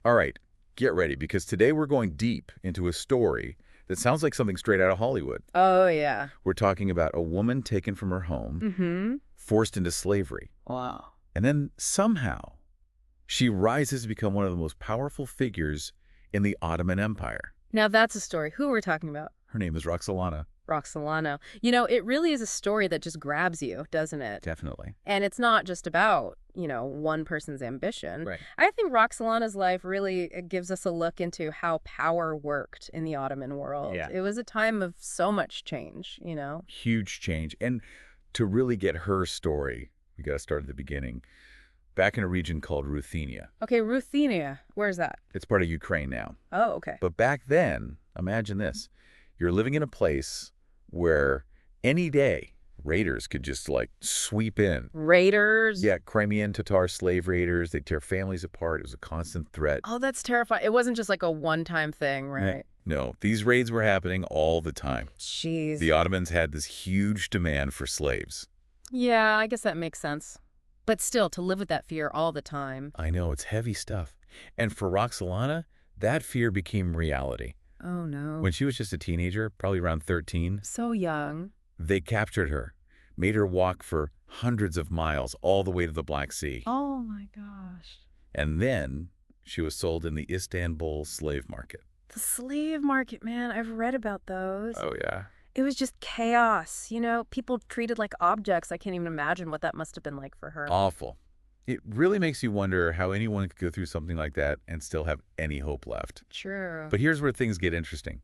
All right, get ready, because today we're going deep into a story that sounds like something straight out of Hollywood. Oh, yeah. We're talking about a woman taken from her home, Mm-hmm. forced into slavery, Wow. and then somehow she rises to become one of the most powerful figures in the Ottoman Empire. Now that's a story. Who are we talking about? Her name is Roxalana. Roxalana. It really is a story that just grabs you, doesn't it? Definitely. And it's not just about, one person's ambition. Right. I think Roxalana's life really gives us a look into how power worked in the Ottoman world. Yeah. It was a time of so much change. Huge change. And to really get her story, we got to start at the beginning. Back in a region called Ruthenia. Okay, Ruthenia. Where's that? It's part of Ukraine now. Oh, okay. But back then, imagine this. You're living in a place where any day raiders could just sweep in. Raiders? Yeah, Crimean Tatar slave raiders. They'd tear families apart. It was a constant threat. Oh, that's terrifying. It wasn't just like a one-time thing, right? No, these raids were happening all the time. Jeez. The Ottomans had this huge demand for slaves. Yeah, I guess that makes sense. But still, to live with that fear all the time. I know, it's heavy stuff. And for Roxalana, that fear became reality. Oh, no. When she was just a teenager, probably around 13, So young. they captured her, made her walk for hundreds of miles all the way to the Black Sea. Oh, my gosh. And then she was sold in the Istanbul slave market. The slave market, man. I've read about those. Oh, yeah. It was just chaos. People treated like objects. I can't even imagine what that must have been like for her. Awful. It really makes you wonder how anyone could go through something like that and still have any hope left. True. But here's where things get interesting.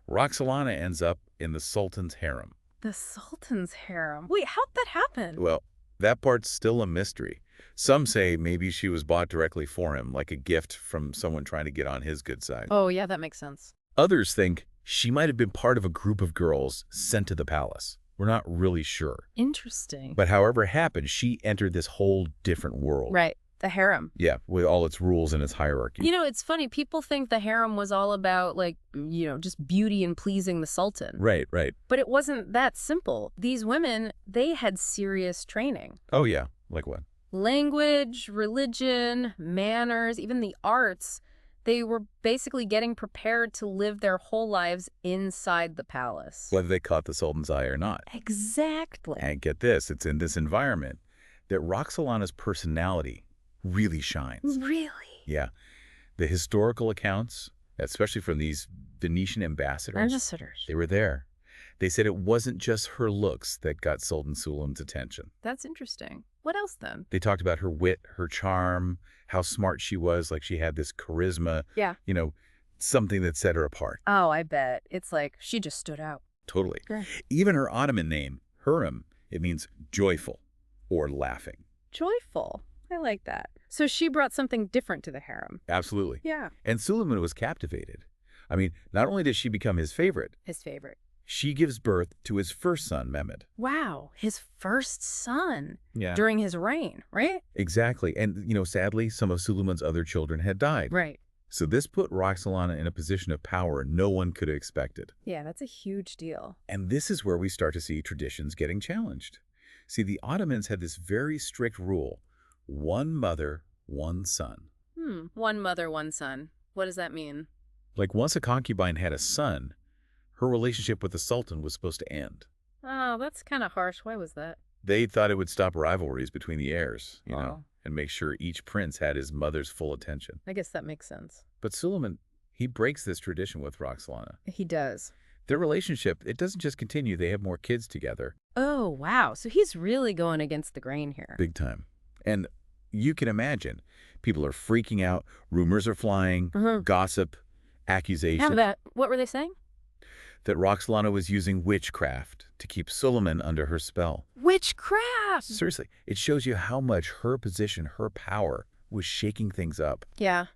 Roxalana ends up in the Sultan's harem. The Sultan's harem. Wait, how'd that happen? Well, that part's still a mystery. Some say maybe she was bought directly for him, like a gift from someone trying to get on his good side. Oh, yeah, that makes sense. Others think she might have been part of a group of girls sent to the palace. We're not really sure. Interesting. But however it happened, she entered this whole different world. Right. The harem. Yeah, with all its rules and its hierarchy. It's funny. People think the harem was all about, just beauty and pleasing the Sultan. Right. But it wasn't that simple. These women, they had serious training. Oh, yeah. Like what? Language, religion, manners, even the arts. They were basically getting prepared to live their whole lives inside the palace. Whether they caught the Sultan's eye or not. Exactly. And get this, it's in this environment that Roxalana's personality really shines. Really? Yeah. The historical accounts, especially from these Venetian ambassadors, they were there. They said it wasn't just her looks that got Sultan Suleiman's attention. That's interesting. What else then? They talked about her wit, her charm, how smart she was, like she had this charisma. Yeah. Something that set her apart. Oh, I bet. It's like she just stood out. Totally. Right. Even her Ottoman name, Hurrem, it means joyful or laughing. Joyful. I like that. So she brought something different to the harem. Absolutely. Yeah. And Suleiman was captivated. I mean, not only does she become his favorite, His favorite. she gives birth to his first son, Mehmed. Wow. His first son. Yeah. During his reign, right? Exactly. And, sadly, some of Suleiman's other children had died. Right. So this put Roxalana in a position of power no one could have expected. Yeah, that's a huge deal. And this is where we start to see traditions getting challenged. See, the Ottomans had this very strict rule: one mother, one son. One mother, one son. What does that mean? Like once a concubine had a son, her relationship with the Sultan was supposed to end. Oh, that's kind of harsh. Why was that? They thought it would stop rivalries between the heirs, Oh. and make sure each prince had his mother's full attention. I guess that makes sense. But Suleiman, he breaks this tradition with Roxalana. He does. Their relationship, it doesn't just continue, they have more kids together. Oh, wow. So he's really going against the grain here. Big time. And you can imagine, people are freaking out, rumors are flying, gossip, accusations. What were they saying? That Roxalana was using witchcraft to keep Suleiman under her spell. Witchcraft! Seriously, it shows you how much her position, her power, was shaking things up. Yeah.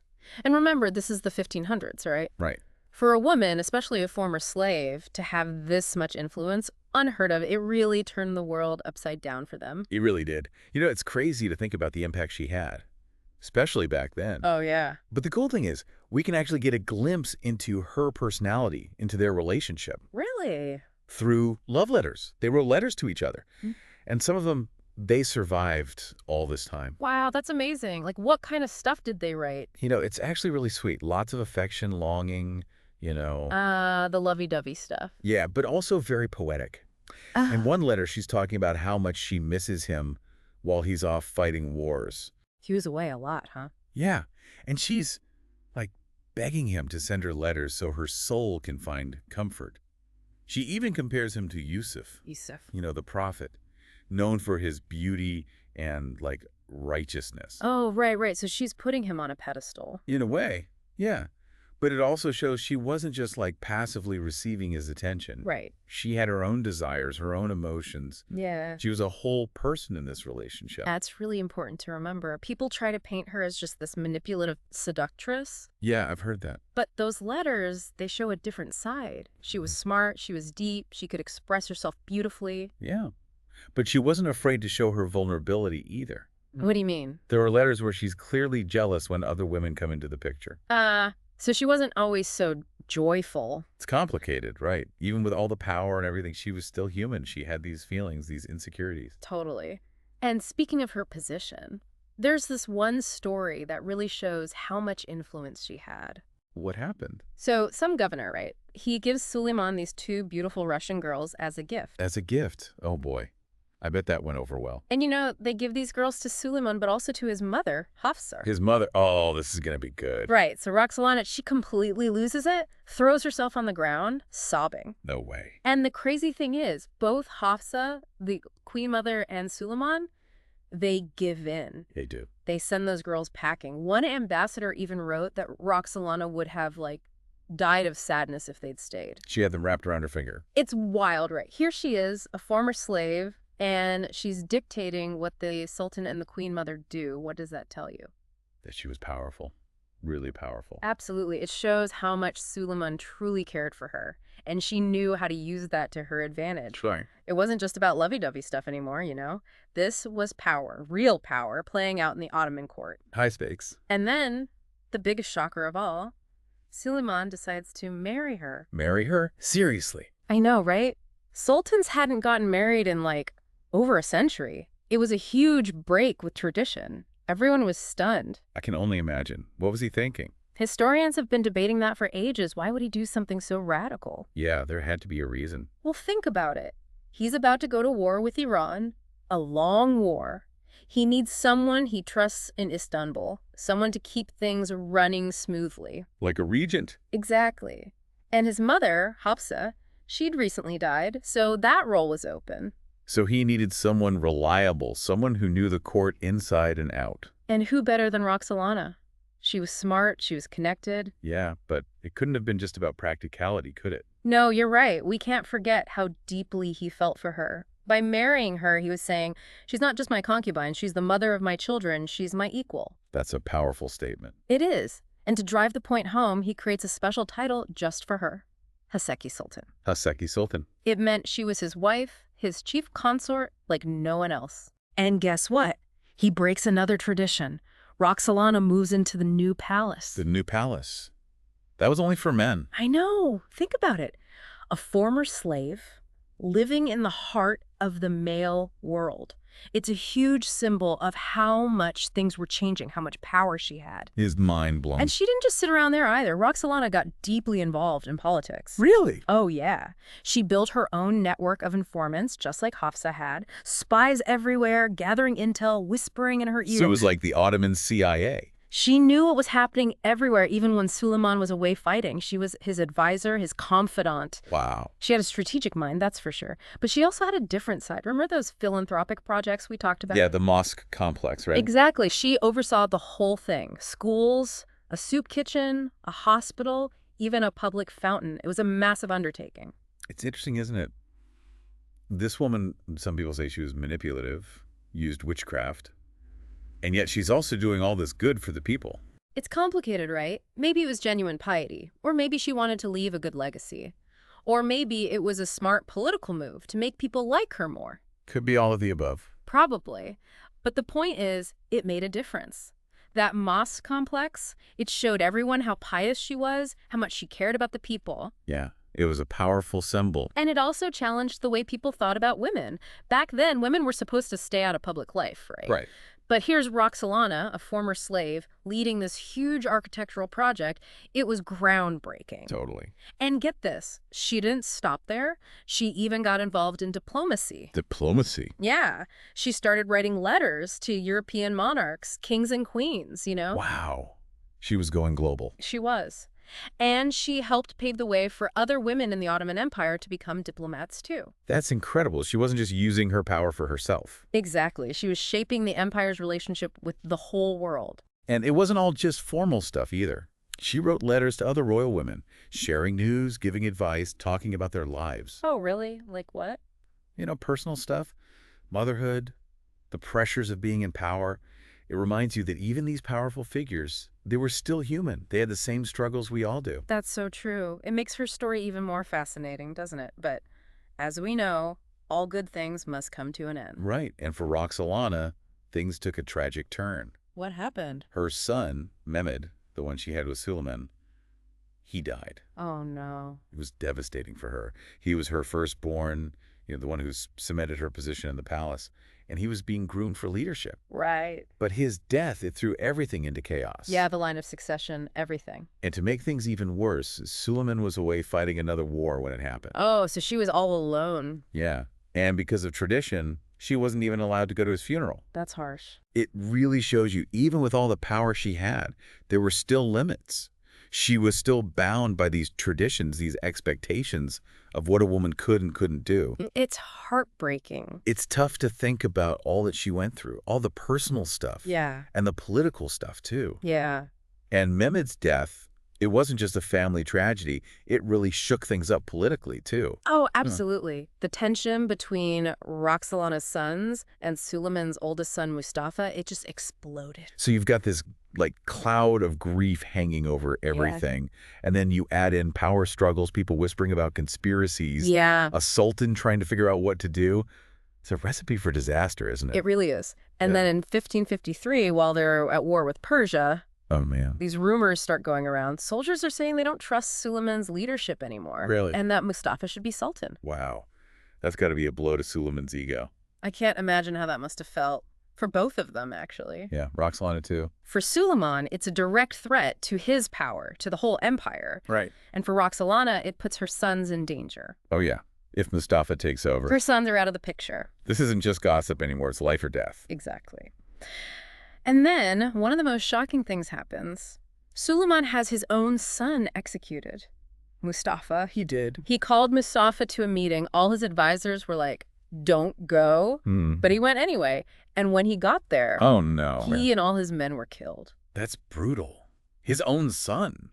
And remember, this is the 1500s, right? Right. For a woman, especially a former slave, to have this much influence, unheard of. It really turned the world upside down for them. It really did. It's crazy to think about the impact she had, especially back then. Oh, yeah. But the cool thing is, we can actually get a glimpse into her personality, into their relationship. Really? Through love letters. They wrote letters to each other. And some of them they survived all this time. Wow, that's amazing. Like, what kind of stuff did they write? It's actually really sweet. Lots of affection, longing, The lovey-dovey stuff. Yeah, but also very poetic. In one letter, she's talking about how much she misses him while he's off fighting wars. He was away a lot, huh? Yeah, and she's, like, begging him to send her letters so her soul can find comfort. She even compares him to Yusuf. The prophet, known for his beauty and, like, righteousness. Oh, right. So she's putting him on a pedestal. In a way, yeah. But it also shows she wasn't just, like, passively receiving his attention. Right. She had her own desires, her own emotions. Yeah. She was a whole person in this relationship. That's really important to remember. People try to paint her as just this manipulative seductress. Yeah, I've heard that. But those letters, they show a different side. She was smart, she was deep, she could express herself beautifully. Yeah. But she wasn't afraid to show her vulnerability either. What do you mean? There are letters where she's clearly jealous when other women come into the picture. So she wasn't always so joyful. It's complicated, right? Even with all the power and everything, she was still human. She had these feelings, these insecurities. Totally. And speaking of her position, there's this one story that really shows how much influence she had. What happened? So some governor, right? He gives Suleiman these 2 beautiful Russian girls as a gift. As a gift? Oh, boy. I bet that went over well. And they give these girls to Suleiman, but also to his mother, Hafsa. His mother? Oh, this is going to be good. Right. So Roxalana, she completely loses it, throws herself on the ground, sobbing. No way. And the crazy thing is, both Hafsa, the queen mother, and Suleiman, they give in. They do. They send those girls packing. One ambassador even wrote that Roxalana would have, died of sadness if they'd stayed. She had them wrapped around her finger. It's wild, right? Here she is, a former slave, and she's dictating what the Sultan and the Queen Mother do. What does that tell you? That she was powerful. Really powerful. Absolutely. It shows how much Suleiman truly cared for her. And she knew how to use that to her advantage. Sure. It wasn't just about lovey-dovey stuff anymore, This was power, real power, playing out in the Ottoman court. High stakes. And then, the biggest shocker of all, Suleiman decides to marry her. Marry her? Seriously? I know, right? Sultans hadn't gotten married in, over a century. It was a huge break with tradition. Everyone was stunned. I can only imagine. What was he thinking? Historians have been debating that for ages. Why would he do something so radical? Yeah, there had to be a reason. Well, think about it. He's about to go to war with Iran, a long war. He needs someone he trusts in Istanbul, someone to keep things running smoothly. Like a regent. Exactly. And his mother, Hafsa, she'd recently died, so that role was open. So he needed someone reliable, someone who knew the court inside and out. And who better than Roxalana? She was smart, she was connected. Yeah, but it couldn't have been just about practicality, could it? No, you're right. We can't forget how deeply he felt for her. By marrying her, he was saying, she's not just my concubine, she's the mother of my children, she's my equal. That's a powerful statement. It is. And to drive the point home, he creates a special title just for her. Haseki Sultan. Haseki Sultan. It meant she was his wife, his chief consort, like no one else. And guess what? He breaks another tradition. Roxalana moves into the new palace. The new palace. That was only for men. I know. Think about it. A former slave living in the heart of the male world. It's a huge symbol of how much things were changing, how much power she had. His mind blown. And she didn't just sit around there either. Roxalana got deeply involved in politics. Really? Oh, yeah. She built her own network of informants, just like Hafsa had. Spies everywhere, gathering intel, whispering in her ears. So it was like the Ottoman CIA. She knew what was happening everywhere, even when Suleiman was away fighting. She was his advisor, his confidant. Wow. She had a strategic mind, that's for sure. But she also had a different side. Remember those philanthropic projects we talked about? Yeah, the mosque complex, right? Exactly. She oversaw the whole thing. Schools, a soup kitchen, a hospital, even a public fountain. It was a massive undertaking. It's interesting, isn't it? This woman, some people say she was manipulative, used witchcraft. And yet she's also doing all this good for the people. It's complicated, right? Maybe it was genuine piety, or maybe she wanted to leave a good legacy. Or maybe it was a smart political move to make people like her more. Could be all of the above. Probably. But the point is, it made a difference. That mosque complex, it showed everyone how pious she was, how much she cared about the people. Yeah. It was a powerful symbol. And it also challenged the way people thought about women. Back then, women were supposed to stay out of public life, right? Right. But here's Roxalana, a former slave, leading this huge architectural project. It was groundbreaking. Totally. And get this, she didn't stop there. She even got involved in diplomacy. Diplomacy. Yeah, she started writing letters to European monarchs, kings and queens, Wow. She was going global. She was. And she helped pave the way for other women in the Ottoman Empire to become diplomats, too. That's incredible. She wasn't just using her power for herself. Exactly. She was shaping the empire's relationship with the whole world. And it wasn't all just formal stuff either. She wrote letters to other royal women, sharing news, giving advice, talking about their lives. Oh, really? Like what? Personal stuff, motherhood, the pressures of being in power. It reminds you that even these powerful figures, they were still human. They had the same struggles we all do. That's so true. It makes her story even more fascinating, doesn't it? But as we know, all good things must come to an end. Right. And for Roxalana, things took a tragic turn. What happened? Her son, Mehmed, the one she had with Sultan, he died. Oh, no. It was devastating for her. He was her firstborn, the one who cemented her position in the palace, and he was being groomed for leadership. Right. But his death, it threw everything into chaos. Yeah, the line of succession, everything. And to make things even worse, Suleiman was away fighting another war when it happened. Oh, so she was all alone. Yeah. And because of tradition, she wasn't even allowed to go to his funeral. That's harsh. It really shows you, even with all the power she had, there were still limits. She was still bound by these traditions, these expectations of what a woman could and couldn't do. It's heartbreaking. It's tough to think about all that she went through, all the personal stuff. Yeah. And the political stuff, too. Yeah. And Mehmed's death, it wasn't just a family tragedy. It really shook things up politically, too. Oh, absolutely. The tension between Roxalana's sons and Suleiman's oldest son, Mustafa, it just exploded. So you've got this cloud of grief hanging over everything. Yeah. And then you add in power struggles, people whispering about conspiracies. Yeah. A sultan trying to figure out what to do. It's a recipe for disaster, isn't it? It really is. And then in 1553, while they're at war with Persia, oh, man, these rumors start going around. Soldiers are saying they don't trust Suleiman's leadership anymore. Really? And that Mustafa should be sultan. Wow. That's got to be a blow to Suleiman's ego. I can't imagine how that must have felt. For both of them, actually. Yeah, Roxalana, too. For Suleiman, it's a direct threat to his power, to the whole empire. Right. And for Roxalana, it puts her sons in danger. Oh, yeah. If Mustafa takes over. Her sons are out of the picture. This isn't just gossip anymore. It's life or death. Exactly. And then, one of the most shocking things happens. Suleiman has his own son executed. Mustafa. He did. He called Mustafa to a meeting. All his advisors were like, don't go. But he went anyway. And when he got there, oh, no, he and all his men were killed. That's brutal. His own son.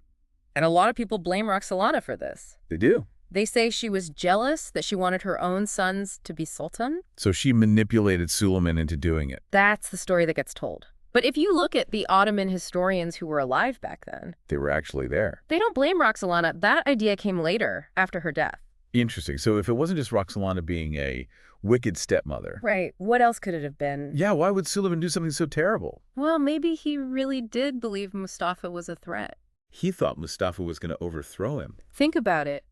And a lot of people blame Roxalana for this. They do. They say she was jealous that she wanted her own sons to be sultan. So she manipulated Suleiman into doing it. That's the story that gets told. But if you look at the Ottoman historians who were alive back then, they were actually there. They don't blame Roxalana. That idea came later, after her death. Interesting. So if it wasn't just Roxalana being a wicked stepmother. Right. What else could it have been? Yeah, why would Suleiman do something so terrible? Well, maybe he really did believe Mustafa was a threat. He thought Mustafa was going to overthrow him. Think about it.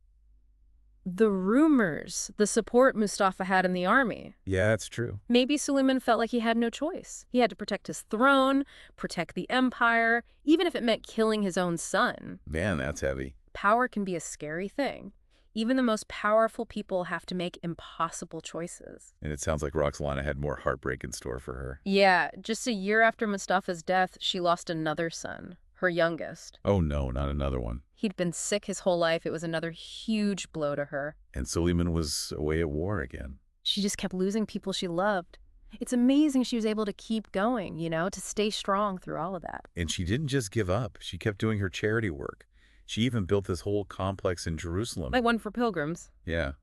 The rumors, the support Mustafa had in the army. Yeah, that's true. Maybe Suleiman felt like he had no choice. He had to protect his throne, protect the empire, even if it meant killing his own son. Man, that's heavy. Power can be a scary thing. Even the most powerful people have to make impossible choices. And it sounds like Roxalana had more heartbreak in store for her. Yeah, just a year after Mustafa's death, she lost another son, her youngest. Oh no, not another one. He'd been sick his whole life. It was another huge blow to her. And Suleiman was away at war again. She just kept losing people she loved. It's amazing she was able to keep going, to stay strong through all of that. And she didn't just give up. She kept doing her charity work. She even built this whole complex in Jerusalem. Like one for pilgrims. Yeah,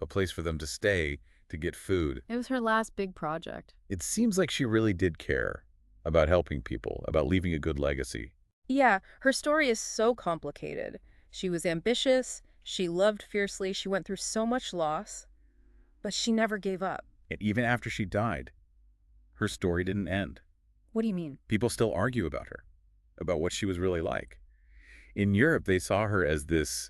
a place for them to stay, to get food. It was her last big project. It seems like she really did care about helping people, about leaving a good legacy. Yeah, her story is so complicated. She was ambitious, she loved fiercely, she went through so much loss, but she never gave up. And even after she died, her story didn't end. What do you mean? People still argue about her, about what she was really like. In Europe, they saw her as this,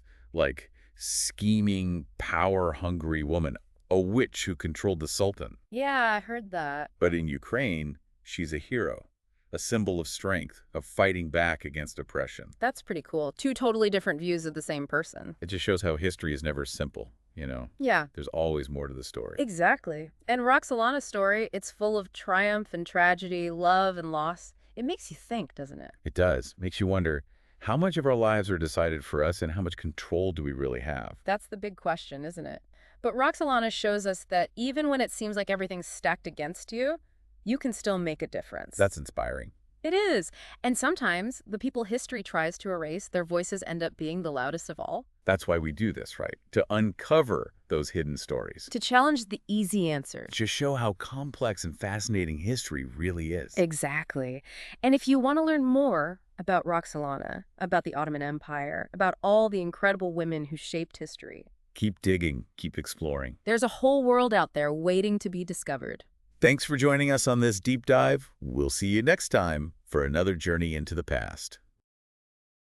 scheming, power-hungry woman, a witch who controlled the Sultan. Yeah, I heard that. But in Ukraine, she's a hero, a symbol of strength, of fighting back against oppression. That's pretty cool. Two totally different views of the same person. It just shows how history is never simple, you know? Yeah. There's always more to the story. Exactly. And Roxalana's story, it's full of triumph and tragedy, love and loss. It makes you think, doesn't it? It does. Makes you wonder, how much of our lives are decided for us and how much control do we really have? That's the big question, isn't it? But Roxalana shows us that even when it seems like everything's stacked against you, you can still make a difference. That's inspiring. It is. And sometimes the people history tries to erase, their voices end up being the loudest of all. That's why we do this, right? To uncover those hidden stories. To challenge the easy answers. To show how complex and fascinating history really is. Exactly. And if you want to learn more about Roxalana, about the Ottoman Empire, about all the incredible women who shaped history, keep digging, keep exploring. There's a whole world out there waiting to be discovered. Thanks for joining us on this deep dive. We'll see you next time for another journey into the past.